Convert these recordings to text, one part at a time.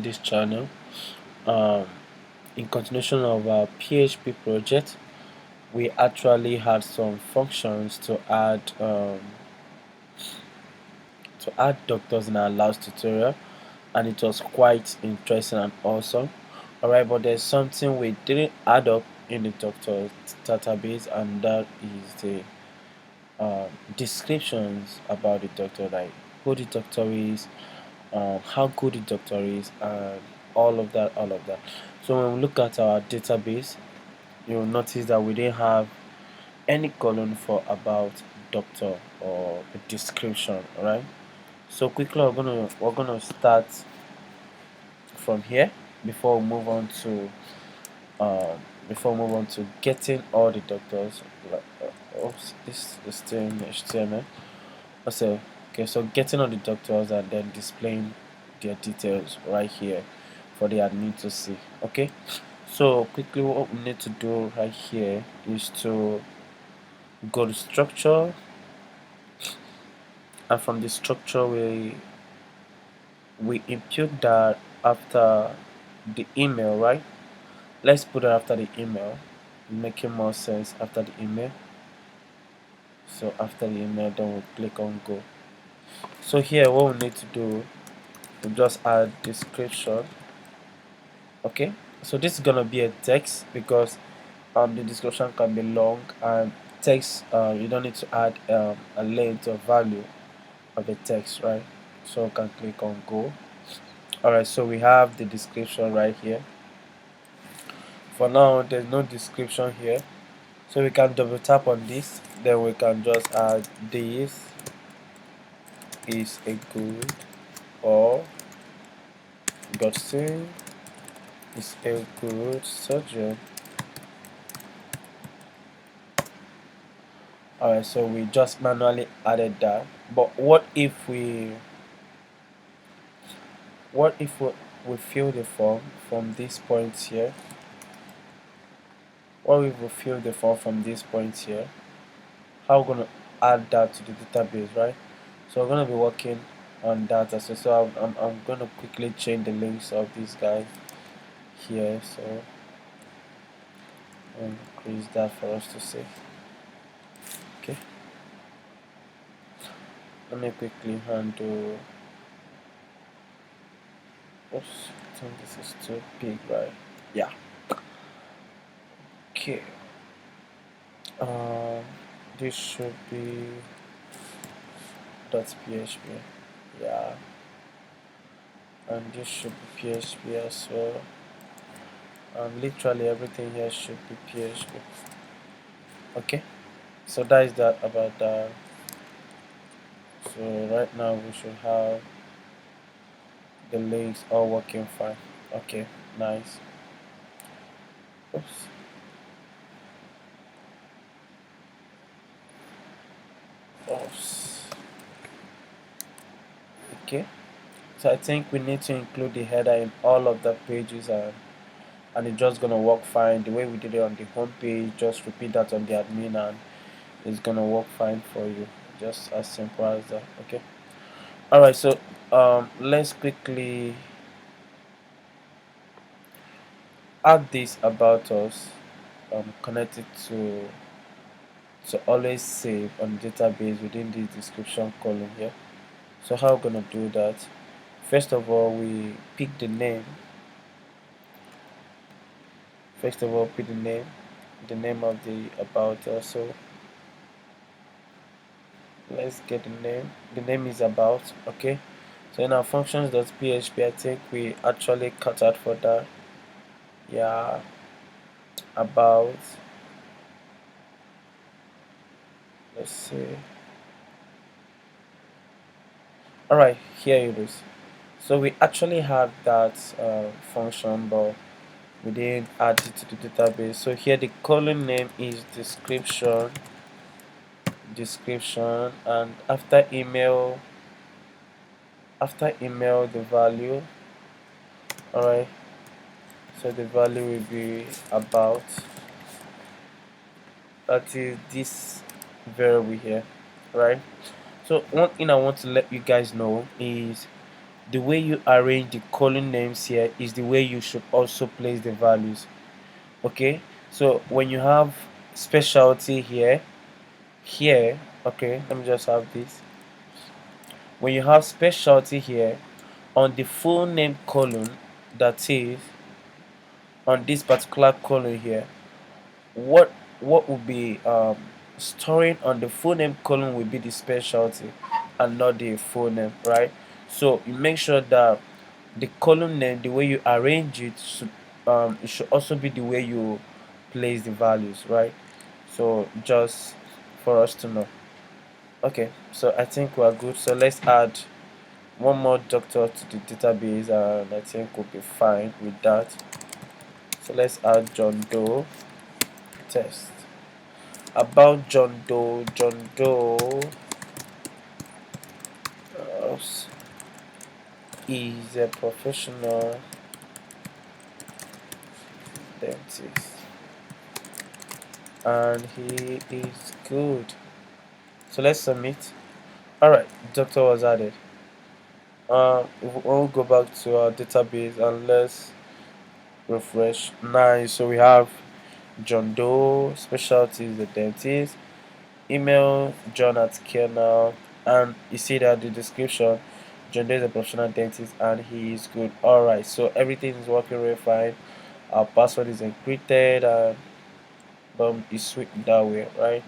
this channel. um, in continuation of our PHP project, we actually had some functions to add doctors in our last tutorial, and it was quite interesting and awesome. Alright, but there's something we didn't add up in the doctor database, and that is the descriptions about the doctor, like who the doctor is, how good the doctor is, and all of that. So when we look at our database, you'll notice that we didn't have any column for about doctor or a description. Right, so quickly we're gonna start from here before we move on to um getting all the doctors. Like, oops, this is still in HTML. So okay, so getting all the doctors and then displaying their details right here for the admin to see. Okay, so quickly what we need to do right here is to go to structure, and from the structure we impute that after the email, right? Let's put it after the email, making more sense after the email. So after the email, then we click on go. So here what we need to do, we just add description. Okay, so this is gonna be a text because the description can be long, and text, you don't need to add a length or value of the text, right? So we can click on go. Alright, so we have the description right here. For now there's no description here, so we can double tap on this, then we can just add this is a good, or Godson is a good surgeon. Alright, so we just manually added that. But what if we fill the form from this point here? What if we fill the form from this point here? How we're gonna add that to the database, right? So we're gonna be working on that as well. So I'm gonna quickly change the links of these guys here. So increase that for us to see. Okay. Let me quickly handle. Oops, I think this is too big, right? Yeah. Okay. Um, this should be .php. Yeah, and this should be PHP as well. Literally everything here should be PHP. Okay. So that is that about that. So right now we should have the links all working fine. Okay, nice. Oops. Oops. Okay. So I think we need to include the header in all of the pages, and it's just gonna work fine the way we did it on the home page. Just repeat that on the admin and it's gonna work fine for you. Just as simple as that. Okay. Alright, so let's quickly add this about us, connect it to always save on database within the description column here. So how we're gonna do that? First of all, we pick the name. Pick the name of the about us. So let's get the name. The name is about. Okay. So in our functions.php, I think we actually cut out for that. Yeah, about. Let's see. Alright, here it is. So we actually have that function, but we didn't add it to the database. So here the column name is description, and after email the value. Alright, so the value will be about. That is this variable here, right? So one thing I want to let you guys know is the way you arrange the column names here is the way you should also place the values. Okay, so when you have specialty here, okay, let me just have this. When you have specialty here on the full name column, that is on this particular column here, what will be storing on the full name column will be the specialty and not the full name, right? So you make sure that the column name, the way you arrange it, it should also be the way you place the values, right? So just for us to know. Okay, so I think we are good. So let's add one more doctor to the database, and I think we'll be fine with that. So let's add John Doe test. About John Doe, uh, is a professional dentist and he is good. So let's submit. Alright, doctor was added. We'll go back to our database and let's refresh. Nice. So we have John Doe, specialty is the dentist, email John at Kernel, and you see that the description, John Doe is a professional dentist and he is good. Alright, so everything is working really fine. Our password is encrypted and it's sweet that way, right?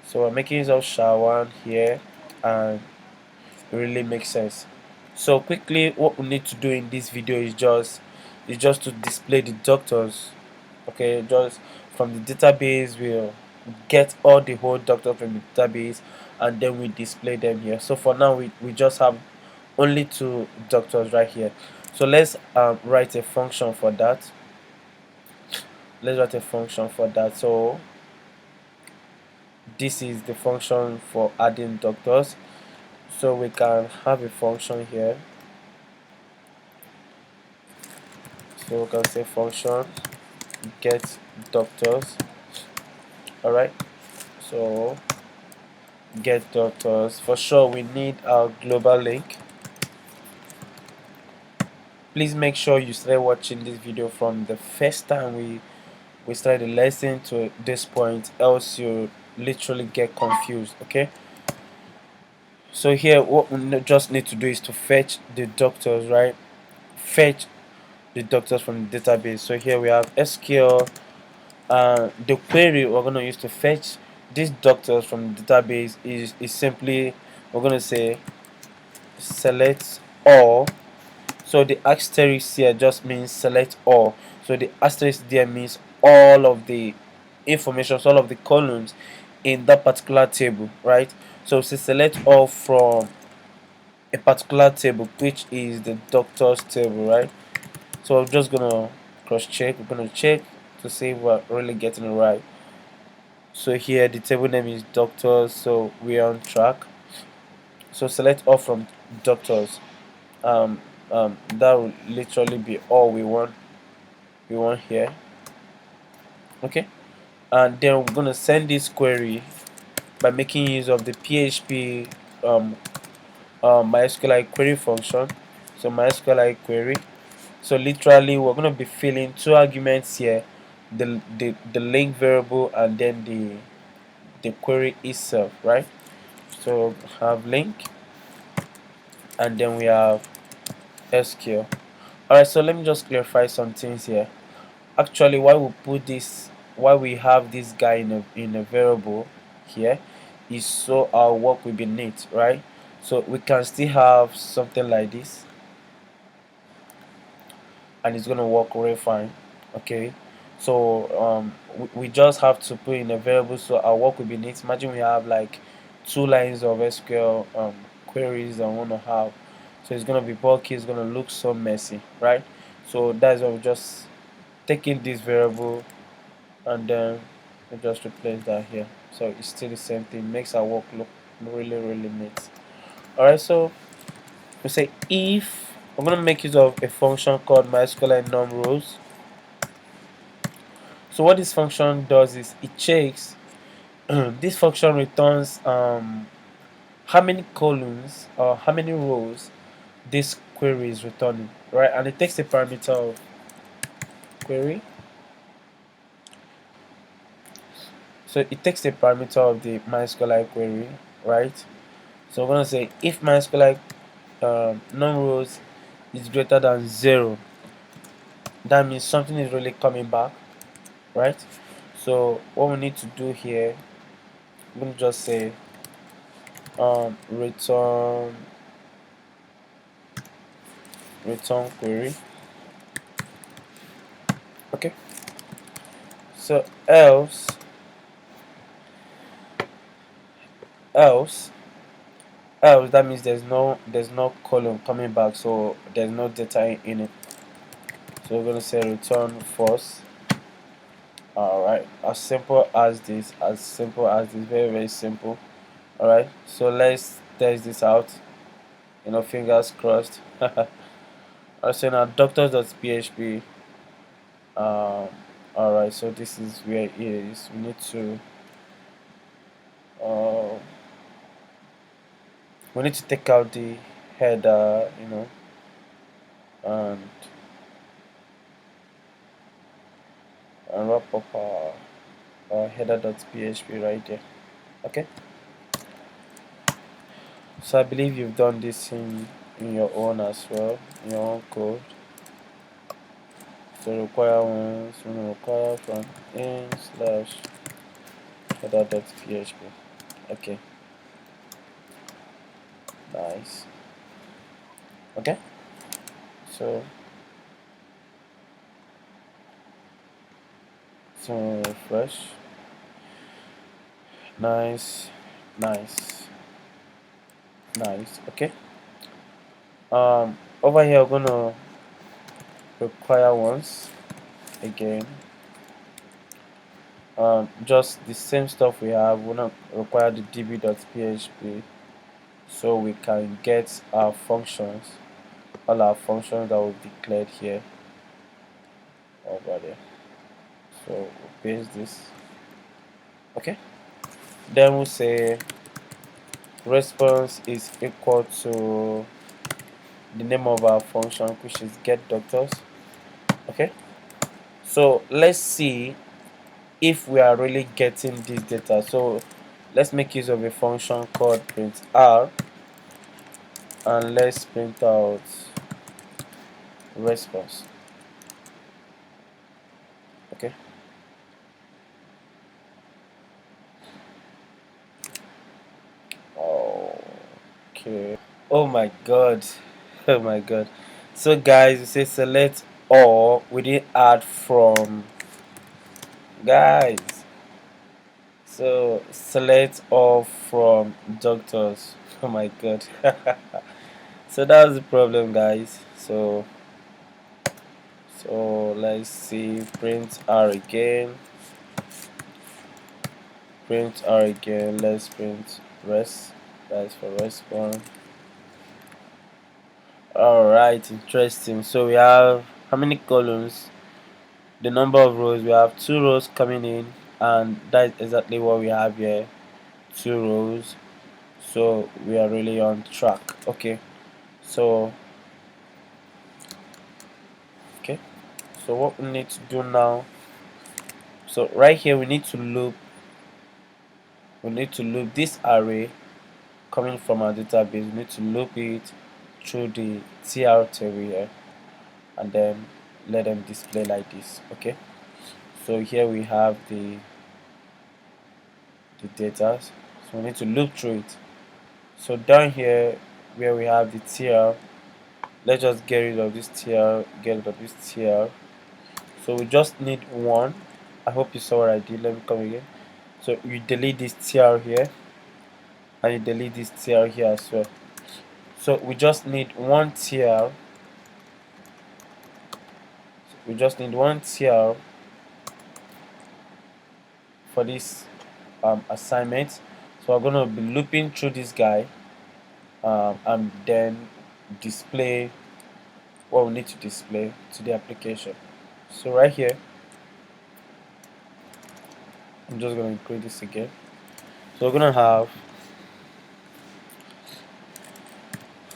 So we're making use of SHA-1 here, and it really makes sense. So quickly, what we need to do in this video is just to display the doctors. Okay, just from the database we'll get all the whole doctors from the database, and then we display them here. So for now we just have only two doctors right here. So let's write a function for that. So this is the function for adding doctors. So we can have a function here. So we can say function get doctors. Alright, so get doctors. For sure we need our global link. Please make sure you start watching this video from the first time we start the lesson to this point, else you literally get confused. Okay, so here what we just need to do is to fetch the doctors, right? Fetch the doctors from the database. So here we have SQL. The query we're going to use to fetch these doctors from the database is simply, we're going to say select all. So the asterisk here just means select all. So the asterisk there means all of the information, so all of the columns in that particular table, right? So say select all from a particular table, which is the doctors table, right? So I'm just gonna cross check. We're gonna check to see if we're really getting it right. So here the table name is doctors, so we're on track. So select all from doctors. That will literally be all we want here. Okay, and then we're gonna send this query by making use of the PHP MySQLi query function. So MySQLi query. So literally we're going to be filling two arguments here, the link variable and then the query itself, right? So have link and then we have SQL. Alright, so let me just clarify some things here. Actually, why we have this guy in a variable here is so our work will be neat, right? So we can still have something like this and it's gonna work really fine. Okay, so we just have to put in a variable so our work will be neat. Imagine we have like two lines of SQL queries that we want to have, so it's gonna be bulky, it's gonna look so messy, right? So that's why we just taking this variable and then we just replace that here, so it's still the same thing, makes our work look really neat. Alright, so we say if I'm going to make use of a function called MySQL num rows. So what this function does is it checks this function returns how many columns or how many rows this query is returning, right? And it takes a parameter of query. So it takes a parameter of the MySQLite query, right? So we're gonna say if MySQLite non-rows is greater than 0, that means something is really coming back, right? So what we need to do here, we're gonna just say return query. Okay, so else else that means there's no column coming back, so there's no data in it. So we're gonna say return false. Alright, as simple as this, very very simple. Alright, so let's test this out, fingers crossed. Also now doctors.php. um Alright, so this is where it is. Uh, we need to take out the header, and wrap up our header.php right there. Okay, so I believe you've done this in your own as well, in your own code. So require ones, we require from in slash header.php. Okay, nice. Okay, so refresh. Nice, nice, nice. Okay, over here we're gonna require ones again. Just the same stuff we have. We're not require the db.php, so we can get our functions, all our functions that we've declared here over there. So we'll paste this. Okay, then we'll say response is equal to the name of our function, which is get doctors. Okay, so let's see if we are really getting this data. So let's make use of a function called print r, and let's print out response. Okay, okay, oh my god, oh my god. So guys, you say select all, we didn't add from, guys. So select all from doctors. Oh my god. So that's the problem, guys. So let's see, print r again, let's print rest. That's for response. Alright, interesting. So we have how many columns? The number of rows, we have 2 rows coming in, and that's exactly what we have here, 2 rows. So we are really on track. Okay, so okay, so what we need to do now, so right here we need to loop this array coming from our database. We need to loop it through the tr table here, and then let them display like this. Okay, so here we have the data, so we need to loop through it. So down here where we have the tr, let's just get rid of this tr. So we just need one. I hope you saw what I did. Let me come again. So you delete this tr here, and you delete this tr here as well. So we just need one tr. For this assignment. So we're going to be looping through this guy, and then display what we need to display to the application. So right here, I'm just going to create this again. So we're going to have,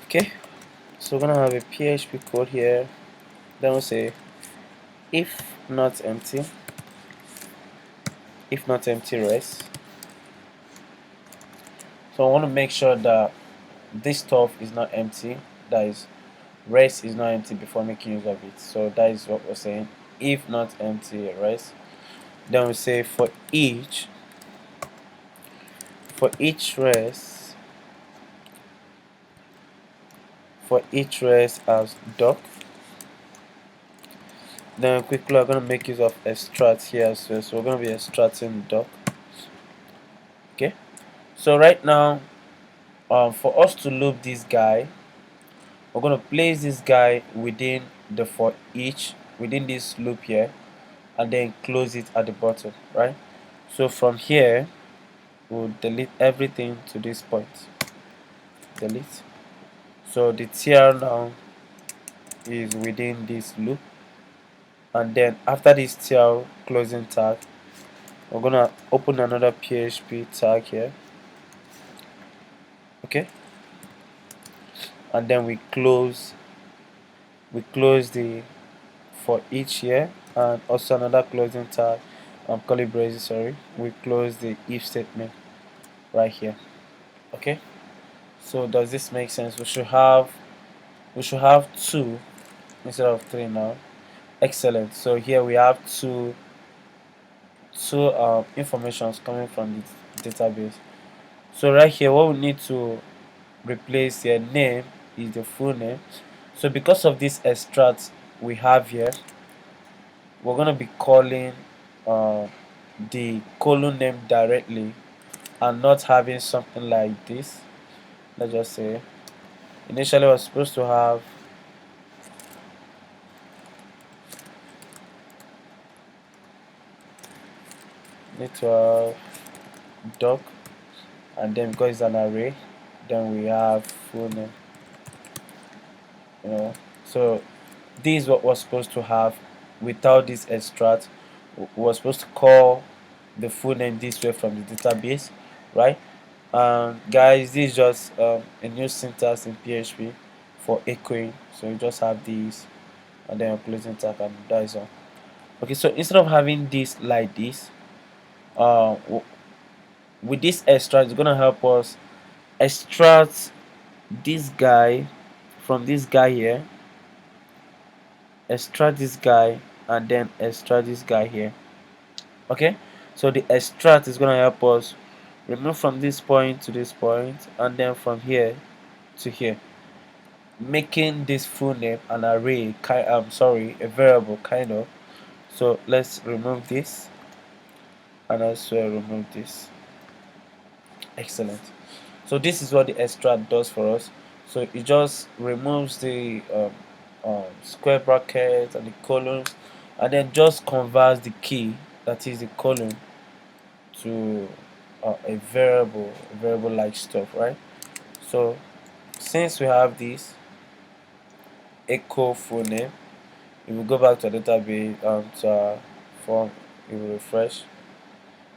okay, So we're gonna have a PHP code here. Then we'll say if not empty, rest. So I want to make sure that this stuff is not empty. That is, rest is not empty before making use of it. So that is what we're saying. If not empty, rest. Then we say for each rest as doc. Then quickly we're gonna make use of extract here as well. So we're gonna be extracting doc. Okay. So right now, for us to loop this guy, we're going to place this guy within the for each within this loop here, and then close it at the bottom, right? So from here we'll delete everything to this point. Delete. So the tr now is within this loop, and then after this tr closing tag, we're gonna open another php tag here. Okay, and then we close the for each here, and also another closing tag, curly braces, sorry. We close the if statement right here. Okay, so does this make sense? We should have two instead of three now. Excellent. So here we have two informations coming from the database. So right here, what we need to replace here, name is the full name. So because of this extract we have here, we're going to be calling uh, the column name directly, and not having something like this. Let's just say initially we're supposed to have need to have doc, and then because it's an array, then we have full name, you know. So this is what we're supposed to have. Without this extract, we're supposed to call the full name this way from the database, right? Guys, this is just a new syntax in PHP for echoing. So you just have these, and then you're closing tag, and that is all. Okay, so instead of having this like this, uh, with this extract, it's gonna help us extract this guy from this guy here, extract this guy, and then extract this guy here. Okay, so the extract is gonna help us remove from this point to this point, and then from here to here, making this full name an array. A variable kind of. So let's remove this, and also remove this. Excellent. So this is what the extract does for us. So it just removes the square brackets and the columns, and then just converts the key, that is the column, to a variable like stuff, right? So since we have this echo full name, if we go back to the database, to our form, we will refresh.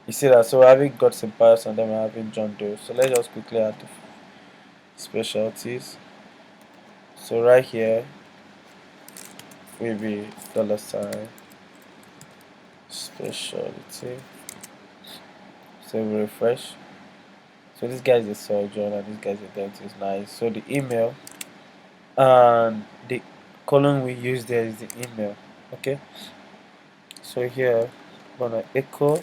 You see that, so we're having God's Empires, and then we're having John Doe. So let's just quickly add the specialties. So right here will be $ specialty. So we refresh. So this guy is a surgeon, and this guy is a dentist. Nice. So the email, and the column we use there is the email. Okay, so here I'm gonna echo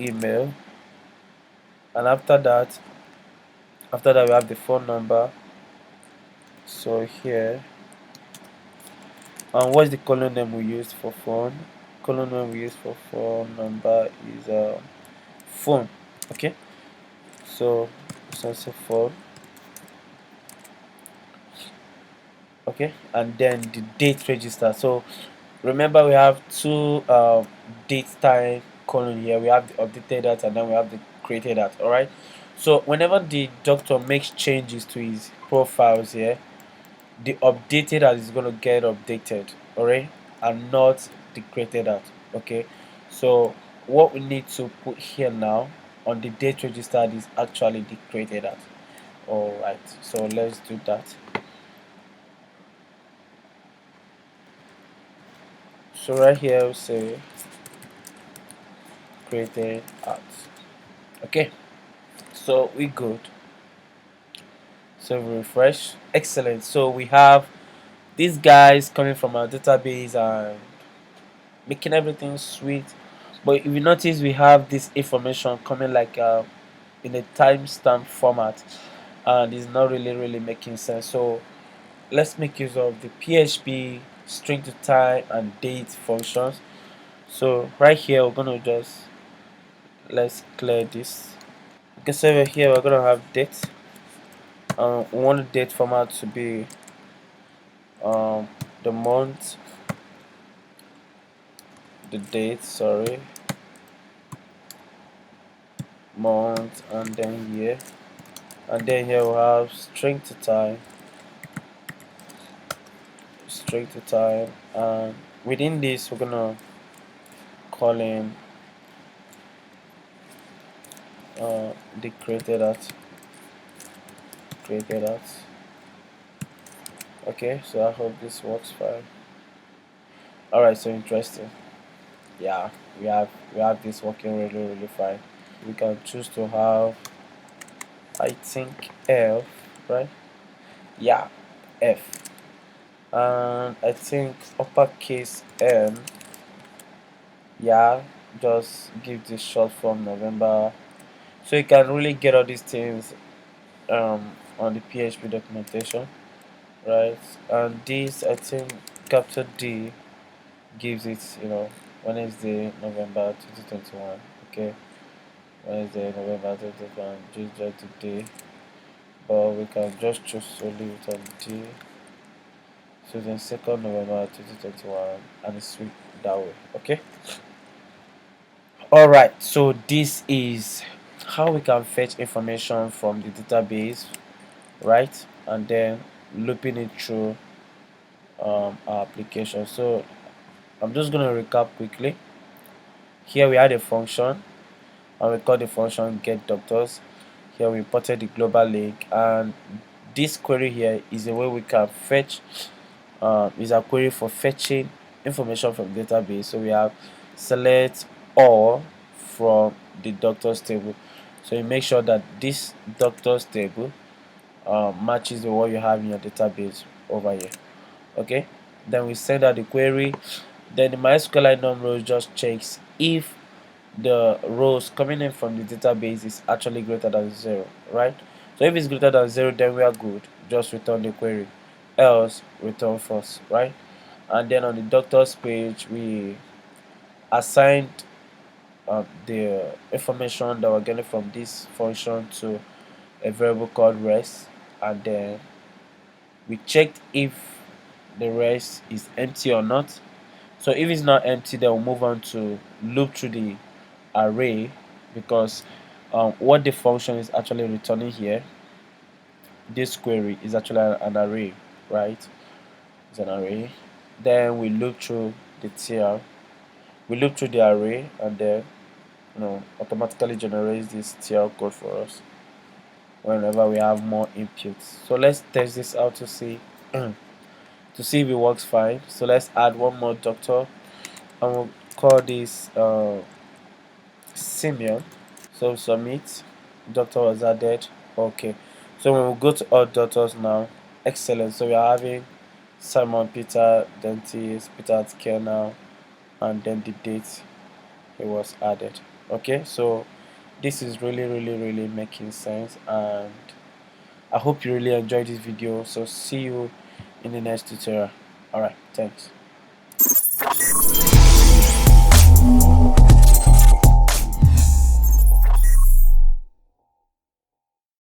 email, and after that we have the phone number. So here, and what's the column name we used for phone? Column name we use for phone number is phone. Okay, so it's also phone. Okay, and then the date register. So remember, we have two date time column here. We have the updated date, and then we have the created date. All right, so whenever the doctor makes changes to his profiles here, the updated date is going to get updated, all right, and not the created date. Okay, so what we need to put here now on the date registered is actually the created date. Alright, so let's do that. So right here we say created at. Okay, so we good. So we refresh. Excellent. So we have these guys coming from our database and making everything sweet. But if you notice, we have this information coming like in a timestamp format, and it's not really making sense. So let's make use of the PHP string to time and date functions. So right here we're gonna just let's clear this. Okay, so over here we're gonna have date. We want the date format to be um, the month, the date, sorry, month, and then year. And then here we have string to time, and within this we're gonna call in the created at. Okay, so I hope this works fine. All right, so interesting. Yeah, we have this working really fine. We can choose to have, I think, F, right? Yeah, F, and I think uppercase M. Yeah, just give this short form November, so you can really get all these things on the PHP documentation, right? And this, I think, capital D gives it, Wednesday, November 2021. Okay, Wednesday, November 2021, just today, but we can just choose to leave it on D. So then 2nd November 2021, and it's sweet that way. Okay. Alright, so this is how we can fetch information from the database, right? And then looping it through our application. So I'm just going to recap quickly. Here we had a function, and we call the function get doctors. Here we imported the global link, and this query here is a way we can fetch, is a query for fetching information from database. So we have select all from the doctors table. So you make sure that this doctors table matches the one you have in your database over here. Okay, then we send out the query. Then the MySQLite num rows just checks if the rows coming in from the database is actually greater than 0, right? So if it's greater than 0, then we are good, just return the query, else return false, right? And then on the doctor's page we assigned the information that we're getting from this function to a variable called rest, and then we checked if the rest is empty or not. So if it's not empty, then we'll move on to loop through the array, because what the function is actually returning here, this query is actually an array, right? It's an array. Then we loop through the tr, we loop through the array, and then automatically generates this tr code for us whenever we have more inputs. So let's test this out to see to see if it works fine. So let's add one more doctor, and we'll call this Simeon. So submit, doctor was added. Okay, so when we go to all doctors now, excellent. So we are having Simon Peter dentist, Peter at care now, and then the date it was added. Okay, so this is really making sense, and I hope you really enjoyed this video. So see you in the next tutorial. All right, thanks.